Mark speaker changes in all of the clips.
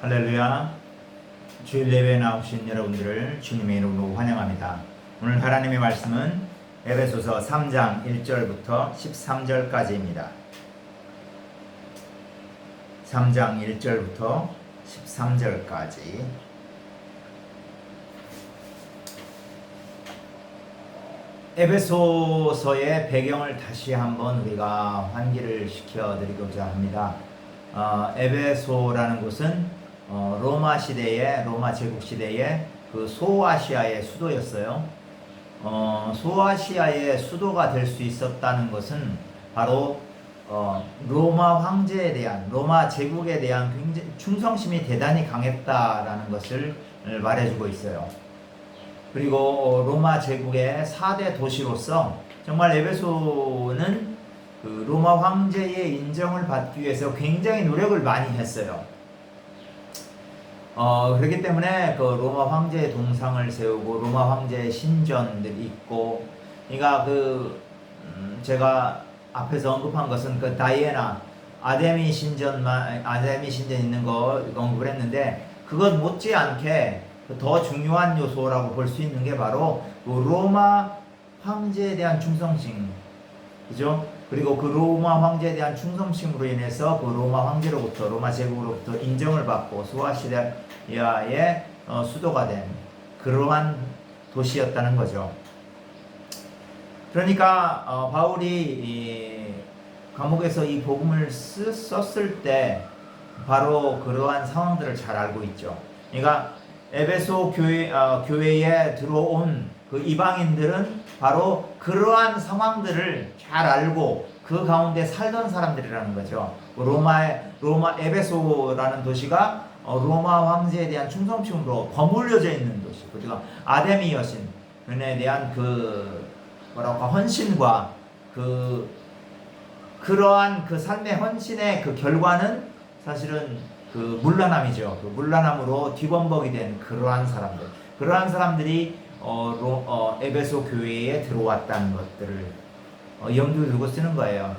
Speaker 1: 할렐루야. 주일 예배에 나오신 여러분들을 주님의 이름으로 환영합니다. 오늘 하나님의 말씀은 에베소서 3장 1절부터 13절까지입니다. 3장 1절부터 13절까지. 에베소서의 배경을 다시 한번 우리가 환기를 시켜드리고자 합니다. 에베소라는 곳은 로마 제국 시대의 그 소아시아의 수도였어요. 소아시아의 수도가 될 수 있었다는 것은 바로 로마 황제에 대한, 로마 제국에 대한 굉장히 충성심이 대단히 강했다라는 것을 말해주고 있어요. 그리고 로마 제국의 4대 도시로서 정말 에베소는 그 로마 황제의 인정을 받기 위해서 굉장히 노력을 많이 했어요. 그렇기 때문에 그 로마 황제의 동상을 세우고 로마 황제의 신전들이 있고, 그러니까 제가 앞에서 언급한 것은 그 다이애나 아데미 신전 있는 거 언급을 했는데, 그것 못지않게 더 중요한 요소라고 볼 수 있는 게 바로 그 로마 황제에 대한 충성심, 그죠? 그리고 그 로마 황제에 대한 충성심으로 인해서 그 로마 황제로부터, 로마 제국으로부터 인정을 받고 소아시아의 수도가 된 그러한 도시였다는 거죠. 그러니까 바울이 이 감옥에서 이 복음을 썼을 때 바로 그러한 상황들을 잘 알고 있죠. 그러니까 에베소 교회에 들어온 그 이방인들은 바로 그러한 상황들을 잘 알고 그 가운데 살던 사람들이라는 거죠. 에베소라는 도시가 로마 황제에 대한 충성심으로 버물려져 있는 도시. 그리고 아데미 여신에 대한 헌신과 그러한 그 삶의 헌신의 그 결과는 사실은 그 문란함이죠. 그 문란함으로 뒤범벅이 된 그러한 사람들이 에베소 교회에 들어왔다는 것들을 염두에 두고 쓰는 거예요.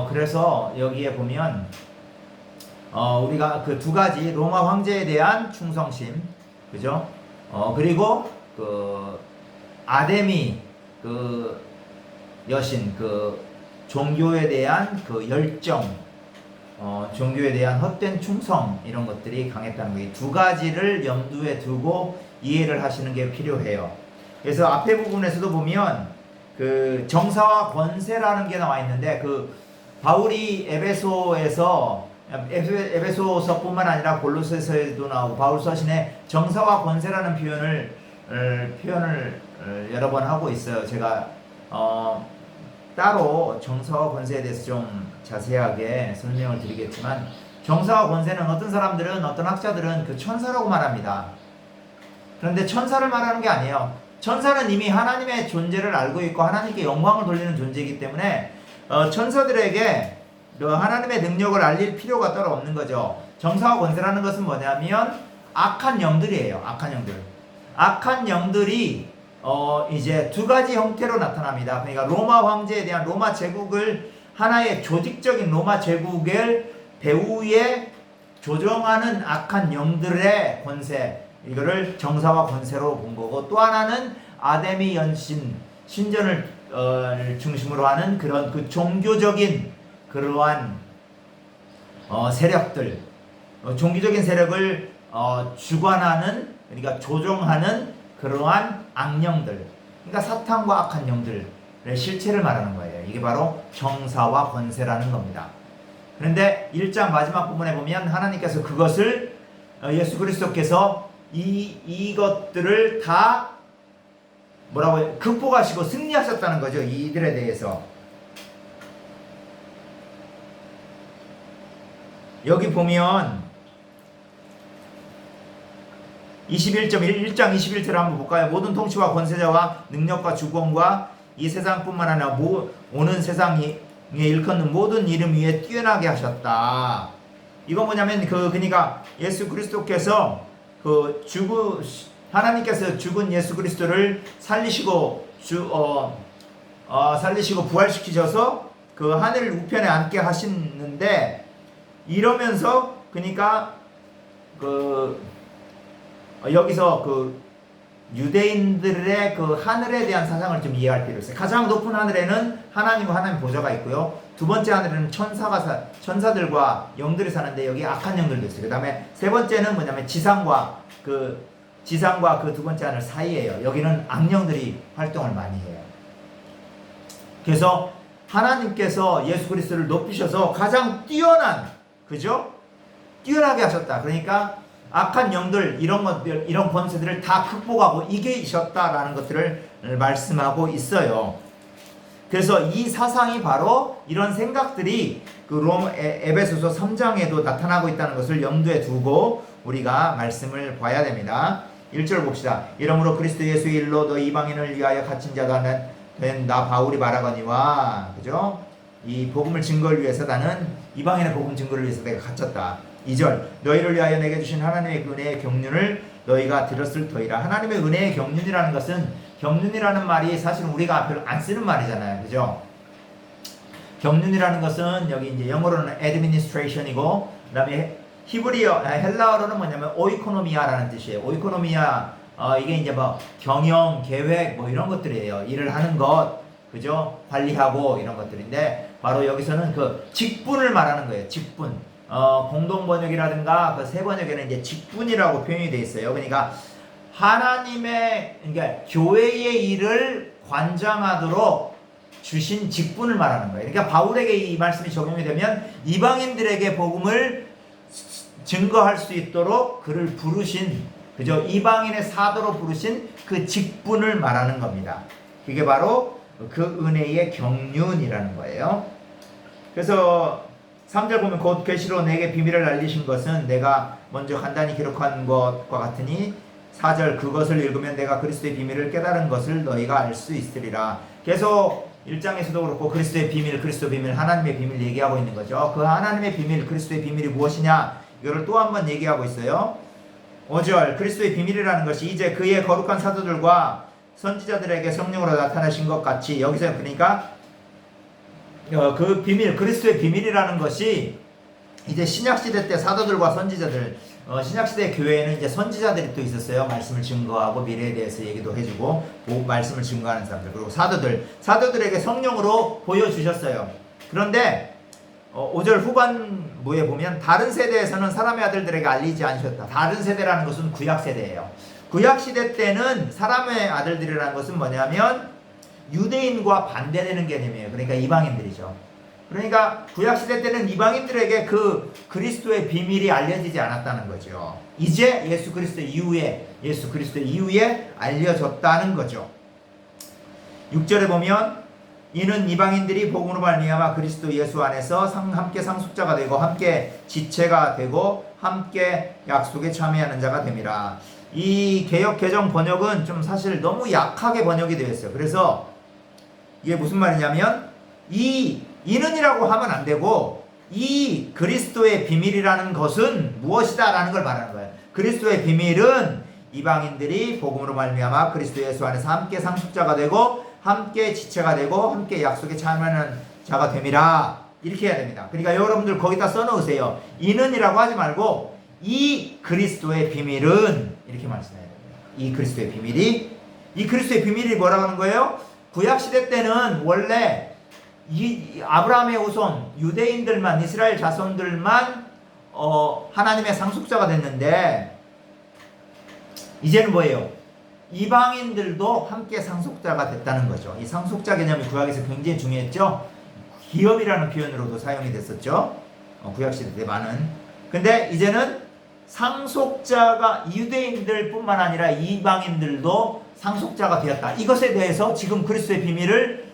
Speaker 1: 그래서 여기에 보면 우리가 그 두 가지 로마 황제에 대한 충성심, 그죠? 그리고 그 아데미 그 여신, 그 종교에 대한 그 열정, 종교에 대한 헛된 충성, 이런 것들이 강했다는 거예요. 두 가지를 염두에 두고 이해를 하시는 게 필요해요. 그래서 앞에 부분에서도 보면 그 정사와 권세라는 게 나와 있는데, 그 바울이 에베소서뿐만 아니라 골로새서에도 나오고 바울 서신에 정사와 권세라는 표현을 여러 번 하고 있어요. 제가 따로 정사와 권세에 대해서 좀 자세하게 설명을 드리겠지만, 정사와 권세는 어떤 학자들은 그 천사라고 말합니다. 그런데 천사를 말하는 게 아니에요. 천사는 이미 하나님의 존재를 알고 있고 하나님께 영광을 돌리는 존재이기 때문에 천사들에게 하나님의 능력을 알릴 필요가 따로 없는 거죠. 정사와 권세라는 것은 뭐냐면 악한 영들이에요. 악한 영들이 이제 두 가지 형태로 나타납니다. 그러니까 로마 황제에 대한, 로마 제국을 하나의 조직적인 로마 제국을 배후에 조정하는 악한 영들의 권세, 이거를 정사와 권세로 본 거고, 또 하나는 아데미 연신 신전을 중심으로 하는 그런 그 종교적인 그러한 세력들, 종교적인 세력을 주관하는, 그러니까 조종하는 그러한 악령들, 그러니까 사탄과 악한 영들의 실체를 말하는 거예요. 이게 바로 정사와 권세라는 겁니다. 그런데 1장 마지막 부분에 보면 하나님께서 그것을 예수 그리스도께서 이것들을 다 극복하시고 승리하셨다는 거죠. 이들에 대해서. 여기 보면 1장 21절을 한번 볼까요? 모든 통치와 권세자와 능력과 주권과 이 세상뿐만 아니라 오는 세상에 일컫는 모든 이름 위에 뛰어나게 하셨다. 이건 뭐냐면 그러니까 예수 그리스도께서 하나님께서 죽은 예수 그리스도를 살리시고 부활시키셔서 그 하늘 우편에 앉게 하시는데, 이러면서 그러니까 여기서 유대인들의 하늘에 대한 사상을 좀 이해할 필요가 있어요. 가장 높은 하늘에는 하나님과 하나님 보좌가 있고요. 두 번째 하늘에는 천사들과 영들이 사는데 여기 악한 영들도 있어요. 그 다음에 세 번째는 뭐냐면 지상과 그 두 번째 하늘 사이에요. 여기는 악령들이 활동을 많이 해요. 그래서 하나님께서 예수 그리스도를 높이셔서 가장 뛰어난, 그죠? 뛰어나게 하셨다. 그러니까 악한 영들, 이런 권세들을 다 극복하고 이기셨다라는 것들을 말씀하고 있어요. 그래서 이 사상이 바로 이런 생각들이 에베소서 3장에도 나타나고 있다는 것을 염두에 두고 우리가 말씀을 봐야 됩니다. 1절 봅시다. 이러므로 그리스도 예수의 일로 너 이방인을 위하여 갇힌 자가 된 나 바울이 말하거니와, 그죠? 이 복음을 증거를 위해서 나는 이방인의 복음 증거를 위해서 내가 갇혔다. 2절 너희를 위하여 내게 주신 하나님의 은혜의 경륜을 너희가 들었을 터이라. 하나님의 은혜의 경륜이라는 것은, 경륜이라는 말이 사실 우리가 별로 안 쓰는 말이잖아요, 그죠? 경륜이라는 것은 여기 이제 영어로는 administration이고, 그다음에 헬라어로는 뭐냐면 오이코노미아라는 뜻이에요. 오이코노미아, 이게 이제 뭐 경영, 계획 뭐 이런 것들이에요. 일을 하는 것, 그죠? 관리하고 이런 것들인데, 바로 여기서는 직분을 말하는 거예요. 직분. 공동 번역이라든가 새 번역에는 이제 직분이라고 표현이 되어 있어요. 그러니까 그러니까 교회의 일을 관장하도록 주신 직분을 말하는 거예요. 그러니까 바울에게 이 말씀이 적용이 되면 이방인들에게 복음을 증거할 수 있도록 그를 부르신, 그죠? 이방인의 사도로 부르신 그 직분을 말하는 겁니다. 그게 바로 그 은혜의 경륜이라는 거예요. 그래서 3절 보면 곧 계시로 내게 비밀을 알리신 것은 내가 먼저 간단히 기록한 것과 같으니, 4절 그것을 읽으면 내가 그리스도의 비밀을 깨달은 것을 너희가 알 수 있으리라. 계속 1장에서도 그렇고 그리스도의 비밀, 하나님의 비밀 얘기하고 있는 거죠. 그 하나님의 비밀, 그리스도의 비밀이 무엇이냐, 이거를 또 한 번 얘기하고 있어요. 5절 그리스도의 비밀이라는 것이 이제 그의 거룩한 사도들과 선지자들에게 성령으로 나타나신 것 같이, 여기서 그러니까 그 비밀, 그리스도의 비밀이라는 것이 이제 신약시대 때 사도들과 선지자들, 신약시대 교회에는 이제 선지자들이 또 있었어요. 말씀을 증거하고 미래에 대해서 얘기도 해주고 말씀을 증거하는 사람들, 그리고 사도들에게 성령으로 보여주셨어요. 그런데 5절 후반부에 보면 다른 세대에서는 사람의 아들들에게 알리지 않으셨다. 다른 세대라는 것은 구약세대예요. 구약시대 때는 사람의 아들들이라는 것은 뭐냐면 유대인과 반대되는 개념이에요. 그러니까 이방인들이죠. 그러니까 구약시대 때는 이방인들에게 그 그리스도의 비밀이 알려지지 않았다는 거죠. 이제 예수 그리스도 이후에 알려졌다는 거죠. 6절에 보면 이는 이방인들이 복음으로 말미암아 그리스도 예수 안에서 함께 상속자가 되고 함께 지체가 되고 함께 약속에 참여하는 자가 됨이라. 이 개역 개정 번역은 좀 사실 너무 약하게 번역이 되어 있어요. 그래서 이게 무슨 말이냐면 이는이라고 하면 안 되고 이 그리스도의 비밀이라는 것은 무엇이다 라는 걸 말하는 거예요. 그리스도의 비밀은 이방인들이 복음으로 말미암아 그리스도 예수 안에서 함께 상속자가 되고 함께 지체가 되고 함께 약속에 참여하는 자가 됨이라. 이렇게 해야 됩니다. 그러니까 여러분들 거기다 써놓으세요. 이는이라고 하지 말고 이 그리스도의 비밀은 이렇게 말씀해야 됩니다. 이 그리스도의 비밀이 뭐라고 하는 거예요? 구약시대 때는 원래 이 아브라함의 후손 유대인들만, 이스라엘 자손들만 하나님의 상속자가 됐는데, 이제는 뭐예요? 이방인들도 함께 상속자가 됐다는 거죠. 이 상속자 개념이 구약에서 굉장히 중요했죠. 기업이라는 표현으로도 사용이 됐었죠. 구약시대 때 많은. 근데 이제는 상속자가 유대인들뿐만 아니라 이방인들도 상속자가 되었다. 이것에 대해서 지금 그리스도의 비밀을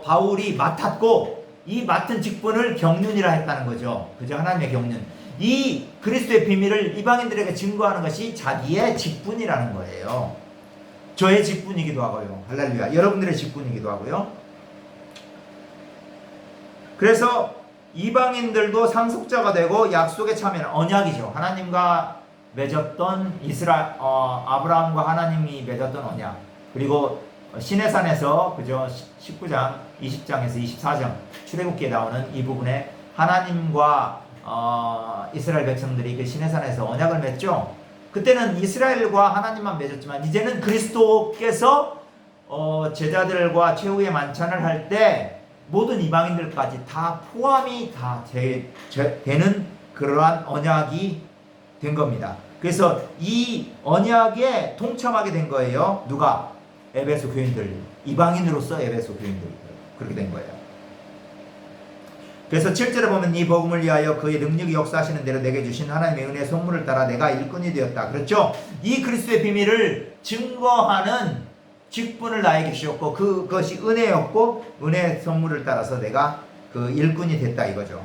Speaker 1: 바울이 맡았고, 이 맡은 직분을 경륜이라 했다는 거죠. 그죠? 하나님의 경륜. 이 그리스도의 비밀을 이방인들에게 증거하는 것이 자기의 직분이라는 거예요. 저의 직분이기도 하고요. 할렐루야. 여러분들의 직분이기도 하고요. 그래서 이방인들도 상속자가 되고 약속에 참여하는 언약이죠. 하나님과 맺었던 아브라함과 하나님이 맺었던 언약. 그리고 시내산에서 그죠? 19장, 20장에서 24장 출애굽기에 나오는 이 부분에 하나님과 이스라엘 백성들이 그 시내산에서 언약을 맺죠. 그때는 이스라엘과 하나님만 맺었지만 이제는 그리스도께서 제자들과 최후의 만찬을 할 때 모든 이방인들까지 다 포함이 다 되는 그러한 언약이 된 겁니다. 그래서 이 언약에 동참하게 된 거예요. 누가? 에베소 교인들. 이방인으로서 에베소 교인들이 그렇게 된 거예요. 그래서 7절에 보면 이 복음을 위하여 그의 능력이 역사하시는 대로 내게 주신 하나님의 은혜의 선물을 따라 내가 일꾼이 되었다. 그렇죠? 이 그리스도의 비밀을 증거하는 직분을 나에게 주셨고 그것이 은혜였고 은혜의 선물을 따라서 내가 그 일꾼이 됐다 이거죠.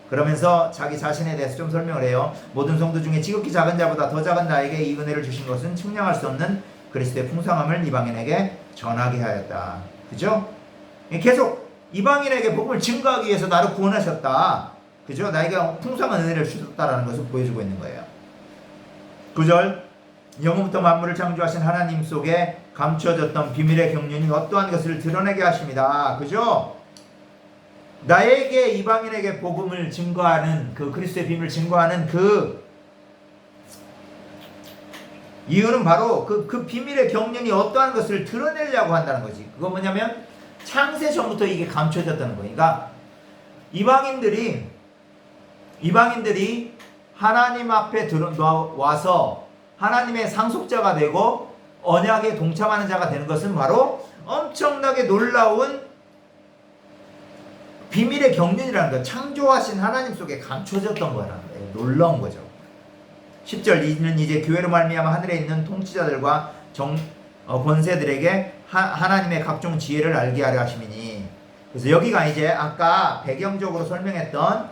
Speaker 1: 그러면서 자기 자신에 대해서 좀 설명을 해요. 모든 성도 중에 지극히 작은 자보다 더 작은 나에게 이 은혜를 주신 것은 측량할 수 없는 그리스도의 풍성함을 이방인에게 전하게 하였다. 그죠? 계속 이방인에게 복음을 증거하기 위해서 나를 구원하셨다. 그죠? 나에게 풍성한 은혜를 주셨다라는 것을 보여주고 있는 거예요. 9절 영원부터 만물을 창조하신 하나님 속에 감추어졌던 비밀의 경륜이 어떠한 것을 드러내게 하십니다. 그죠? 나에게 이방인에게 복음을 증거하는 그 그리스도의 비밀을 증거하는 그 이유는 바로 그 비밀의 경륜이 어떠한 것을 드러내려고 한다는 거지. 그건 뭐냐면 창세 전부터 이게 감춰졌다는 거예요. 그러니까 이방인들이 하나님 앞에 와서 하나님의 상속자가 되고 언약에 동참하는 자가 되는 것은 바로 엄청나게 놀라운 비밀의 경륜이라는 거, 창조하신 하나님 속에 감춰졌던 거라는 거예요. 놀라운 거죠. 10절 이는 이제 교회로 말미암아 하늘에 있는 통치자들과 권세들에게 하나님의 각종 지혜를 알게 하려 하심이니. 그래서 여기가 이제 아까 배경적으로 설명했던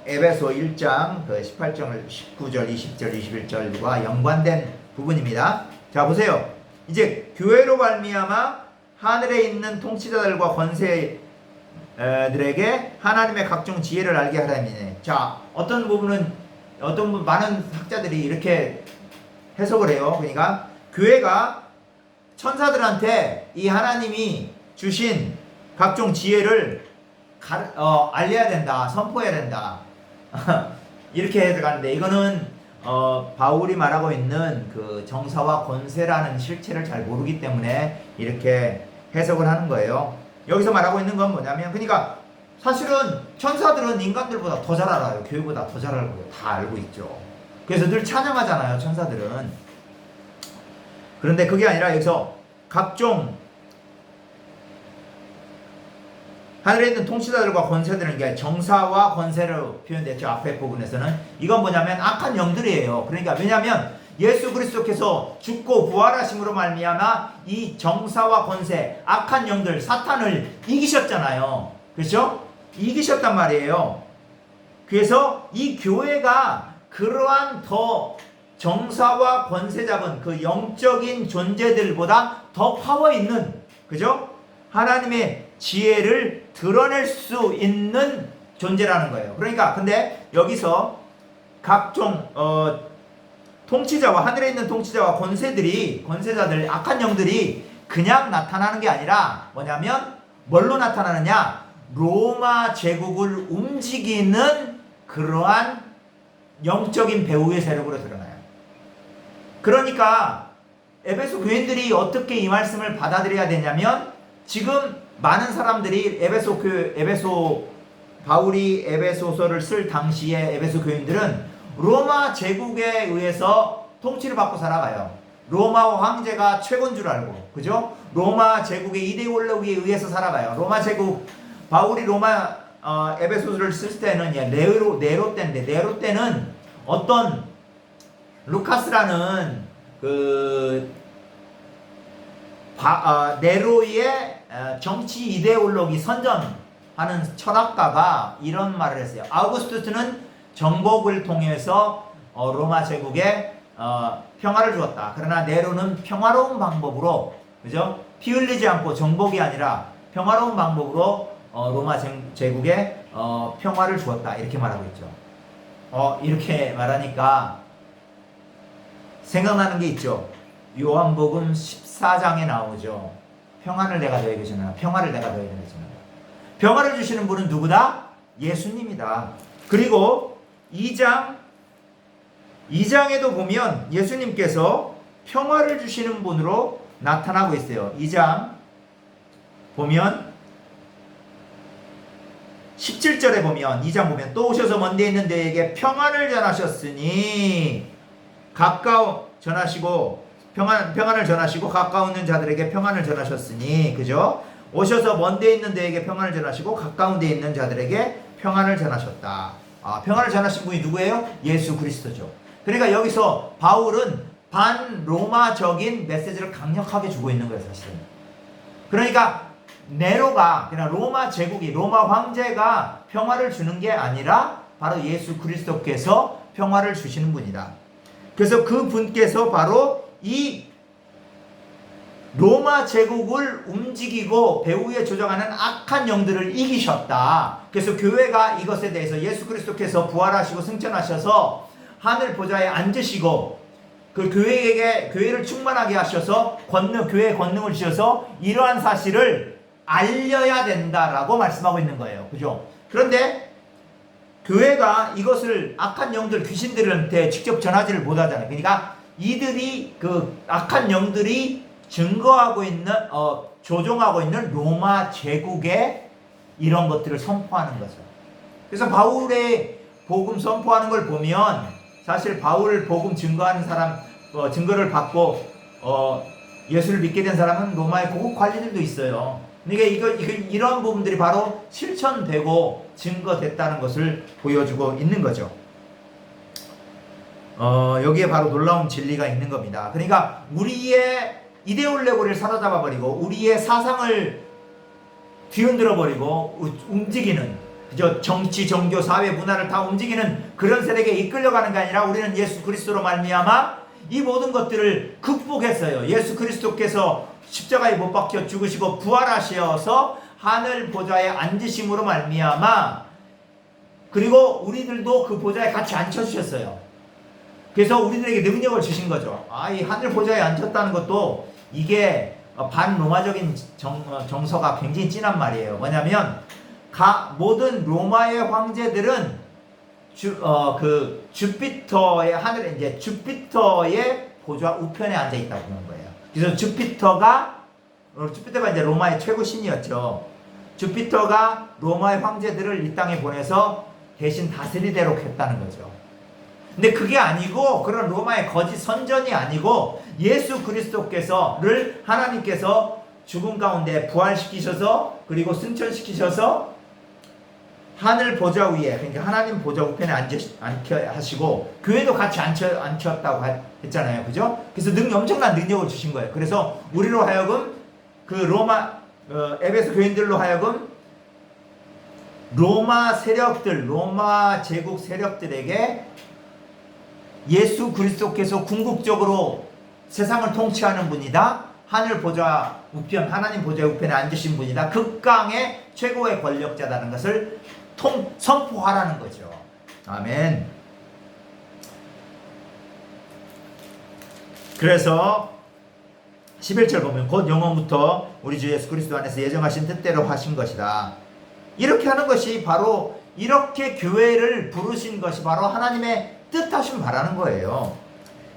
Speaker 1: 에베소 1장 18절, 19절, 20절, 21절과 연관된 부분입니다. 자 보세요. 이제 교회로 말미암아 하늘에 있는 통치자들과 권세들에게 하나님의 각종 지혜를 알게 하라니. 자 어떤 부분은 많은 학자들이 이렇게 해석을 해요. 그러니까 교회가 천사들한테 이 하나님이 주신 각종 지혜를 알려야 된다, 선포해야 된다. 이렇게 해석하는데 이거는 바울이 말하고 있는 그 정사와 권세라는 실체를 잘 모르기 때문에 이렇게 해석을 하는 거예요. 여기서 말하고 있는 건 뭐냐면, 그러니까 사실은 천사들은 인간들보다 더 잘 알아요. 교회보다 더 잘 알고 다 알고 있죠. 그래서 늘 찬양하잖아요, 천사들은. 그런데 그게 아니라 여기서 각종 하늘에 있는 통치자들과 권세들은 게 정사와 권세로 표현됐죠. 앞에 부분에서는. 이건 뭐냐면 악한 영들이에요. 그러니까 왜냐하면 예수 그리스도께서 죽고 부활하심으로 말미암아 이 정사와 권세, 악한 영들, 사탄을 이기셨잖아요. 그렇죠? 이기셨단 말이에요. 그래서 이 교회가 그러한 더 정사와 권세 잡은 그 영적인 존재들보다 더 파워 있는, 그죠? 하나님의 지혜를 드러낼 수 있는 존재라는 거예요. 그러니까 근데 여기서 각종 통치자와 하늘에 있는 통치자와 권세자들, 악한 영들이 그냥 나타나는 게 아니라 뭐냐면 뭘로 나타나느냐? 로마 제국을 움직이는 그러한 영적인 배후의 세력으로 드러나요. 그러니까 에베소 교인들이 어떻게 이 말씀을 받아들여야 되냐면, 지금 많은 사람들이 바울이 에베소서를 쓸 당시에 에베소 교인들은 로마 제국에 의해서 통치를 받고 살아가요. 로마 황제가 최고인 줄 알고, 그죠? 로마 제국의 이데올로기에 의해서 살아가요. 로마 제국, 바울이 에베소서를 쓸 때는 네로 때인데, 네로 때는 어떤 루카스라는 네로의 정치 이데올로기 선전하는 철학가가 이런 말을 했어요. 아우구스투스는 정복을 통해서 로마 제국에 평화를 주었다. 그러나 네로는 평화로운 방법으로, 그죠? 피 흘리지 않고 정복이 아니라 평화로운 방법으로 로마 제국에 평화를 주었다. 이렇게 말하고 있죠. 이렇게 말하니까 생각나는 게 있죠. 요한복음 14장에 나오죠. 평화를 내가 너에게 주노라. 평화를 내가 너에게 주노라. 평화를 주시는 분은 누구다? 예수님이다. 그리고 2장에도 보면 예수님께서 평화를 주시는 분으로 나타나고 있어요. 2장 보면 17절에 보면 2장 보면 또 오셔서 먼 데 있는 데에게 평안을 전하셨으니 평안을 전하시고 가까운 자들에게 평안을 전하셨으니, 그죠? 오셔서 먼 데 있는 데에게 평안을 전하시고 가까운 데 있는 자들에게 평안을 전하셨다. 평안을 전하신 분이 누구예요? 예수 그리스도죠. 그러니까 여기서 바울은 반로마적인 메시지를 강력하게 주고 있는 거예요, 사실은. 그러니까 네로가, 그냥 로마 제국이, 로마 황제가 평화를 주는 게 아니라 바로 예수 그리스도께서 평화를 주시는 분이다. 그래서 그 분께서 바로 이 로마 제국을 움직이고 배후에 조정하는 악한 영들을 이기셨다. 그래서 교회가 이것에 대해서 예수 그리스도께서 부활하시고 승천하셔서 하늘 보좌에 앉으시고 그 교회를 충만하게 하셔서 교회에 권능을 주셔서 이러한 사실을 알려야 된다라고 말씀하고 있는 거예요. 그죠? 그런데 교회가 이것을 악한 영들, 귀신들한테 직접 전하지를 못하잖아요. 그러니까 이들이, 그 악한 영들이 증거하고 있는, 조종하고 있는 로마 제국에 이런 것들을 선포하는 거죠. 그래서 바울의 복음 선포하는 걸 보면 사실 바울 복음 증거하는 사람, 증거를 받고 예수를 믿게 된 사람은 로마의 고급 관리들도 있어요. 그러니까 이런 부분들이 바로 실천되고 증거됐다는 것을 보여주고 있는 거죠. 여기에 바로 놀라운 진리가 있는 겁니다. 그러니까 우리의 이데올레고를 사로잡아 버리고 우리의 사상을 뒤흔들어 버리고 움직이는, 그죠? 정치, 종교, 사회, 문화를 다 움직이는 그런 세력에 이끌려가는 게 아니라 우리는 예수 그리스도로 말미암아 이 모든 것들을 극복했어요. 예수 그리스도께서 십자가에 못 박혀 죽으시고 부활하셔서 하늘 보좌에 앉으심으로 말미암아, 그리고 우리들도 그 보좌에 같이 앉혀주셨어요. 그래서 우리들에게 능력을 주신 거죠. 이 하늘 보좌에 앉혔다는 것도 이게 반로마적인 정서가 굉장히 진한 말이에요. 뭐냐면 모든 로마의 황제들은 주피터의 하늘에 이제 주피터의 보좌 우편에 앉아 있다고 보는 거예요. 그래서 주피터가 이제 로마의 최고 신이었죠. 주피터가 로마의 황제들을 이 땅에 보내서 대신 다스리도록 했다는 거죠. 근데 그게 아니고, 그런 로마의 거짓 선전이 아니고 예수 그리스도께서를 하나님께서 죽음 가운데 부활시키셔서 그리고 승천시키셔서 하늘 보좌 위에, 그러니까 하나님 보좌 우편에 앉게 하시고 교회도 같이 앉혔다고 했잖아요. 그죠? 그래서 엄청난 능력을 주신 거예요. 그래서 우리로 하여금 그 에베소 교인들로 하여금 로마 제국 세력들에게 예수 그리스도께서 궁극적으로 세상을 통치하는 분이다. 하나님 보좌 우편에 앉으신 분이다. 극강의 최고의 권력자라는 것을 선포하라는 거죠. 아멘. 그래서 11절 보면 곧 영원부터 우리 주 예수 그리스도 안에서 예정하신 뜻대로 하신 것이다. 이렇게 하는 것이 바로, 이렇게 교회를 부르신 것이 바로 하나님의 뜻하심 바라는 거예요.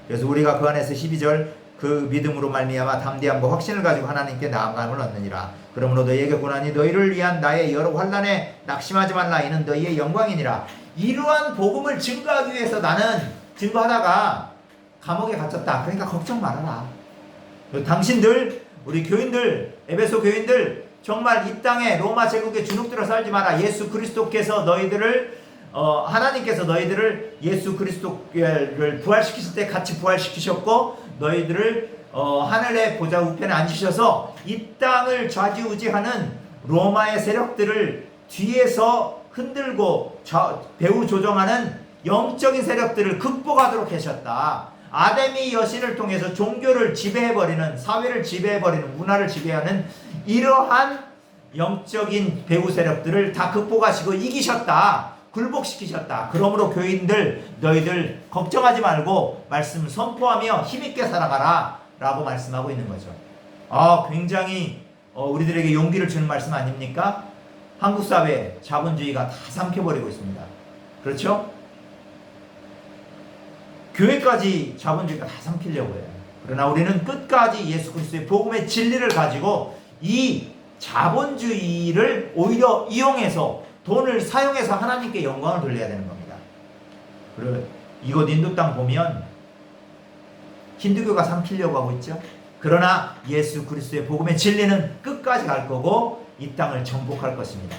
Speaker 1: 그래서 우리가 그 안에서 12절 그 믿음으로 말미암아 담대함과 확신을 가지고 하나님께 나아감을 얻느니라. 그러므로 너희에게 고난이 너희를 위한 나의 여러 환난에 낙심하지 말라. 이는 너희의 영광이니라. 이러한 복음을 증거하기 위해서 나는 증거하다가 감옥에 갇혔다. 그러니까 걱정 말아라. 당신들, 우리 교인들, 에베소 교인들, 정말 이 땅에 로마 제국에 주눅들어 살지 마라. 예수 그리스도께서 하나님께서 너희들을 예수 그리스도를 부활시키실 때 같이 부활시키셨고, 너희들을 하늘의 보좌 우편에 앉으셔서 이 땅을 좌지우지하는 로마의 세력들을 뒤에서 흔들고 배후 조정하는 영적인 세력들을 극복하도록 하셨다. 아데미 여신을 통해서 종교를 지배해버리는, 사회를 지배해버리는, 문화를 지배하는 이러한 영적인 배후 세력들을 다 극복하시고 이기셨다. 굴복시키셨다. 그러므로 교인들, 너희들 걱정하지 말고 말씀을 선포하며 힘있게 살아가라 라고 말씀하고 있는 거죠. 굉장히 우리들에게 용기를 주는 말씀 아닙니까? 한국 사회 자본주의가 다 삼켜버리고 있습니다. 그렇죠? 교회까지 자본주의가 다 삼키려고 해요. 그러나 우리는 끝까지 예수 그리스도의 복음의 진리를 가지고 이 자본주의를 오히려 이용해서 돈을 사용해서 하나님께 영광을 돌려야 되는 겁니다. 그리고 이곳 인도 땅 보면 힌두교가 삼키려고 하고 있죠. 그러나 예수 그리스도의 복음의 진리는 끝까지 갈 거고 이 땅을 정복할 것입니다.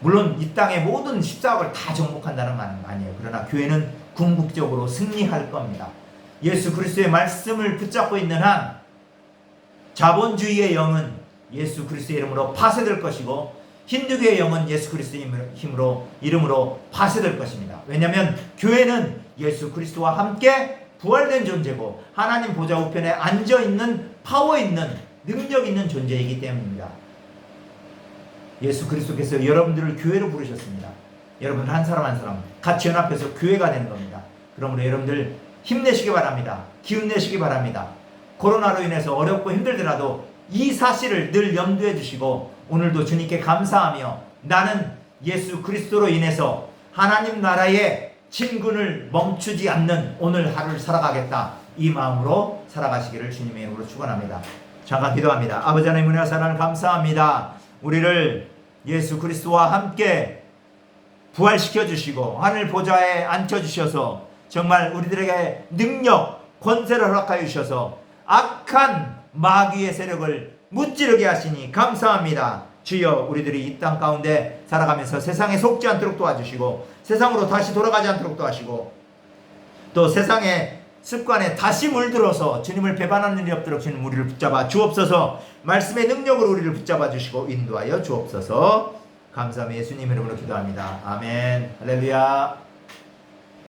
Speaker 1: 물론 이 땅의 모든 14억을 다 정복한다는 말은 아니에요. 그러나 교회는 궁극적으로 승리할 겁니다. 예수 그리스도의 말씀을 붙잡고 있는 한 자본주의의 영은 예수 그리스도의 이름으로 파쇄될 것이고 힌두교의 영은 예수 그리스도의 이름으로 파쇄될 것입니다. 왜냐하면 교회는 예수 그리스도와 함께 부활된 존재고 하나님 보좌 우편에 앉아있는 파워 있는 능력 있는 존재이기 때문입니다. 예수 그리스도께서 여러분들을 교회로 부르셨습니다. 여러분 한 사람 한 사람 같이 연합해서 교회가 되는 겁니다. 그러므로 여러분들 힘내시기 바랍니다. 기운내시기 바랍니다. 코로나로 인해서 어렵고 힘들더라도 이 사실을 늘 염두에 두시고 오늘도 주님께 감사하며 나는 예수 그리스도로 인해서 하나님 나라의 진군을 멈추지 않는 오늘 하루를 살아가겠다. 이 마음으로 살아가시기를 주님의 이름으로 축원합니다. 잠깐 기도합니다. 아버지 하나님 은혜와 사랑을 감사합니다. 우리를 예수 그리스도와 함께 부활시켜 주시고 하늘 보좌에 앉혀 주셔서 정말 우리들에게 능력, 권세를 허락하여 주셔서 악한 마귀의 세력을 무찌르게 하시니 감사합니다. 주여 우리들이 이 땅 가운데 살아가면서 세상에 속지 않도록 도와주시고 세상으로 다시 돌아가지 않도록 도와주시고 또 세상의 습관에 다시 물들어서 주님을 배반하는 일이 없도록 주님 우리를 붙잡아 주옵소서. 말씀의 능력으로 우리를 붙잡아 주시고 인도하여 주옵소서. 감사하며 예수님 이름으로 기도합니다. 아멘. 할렐루야.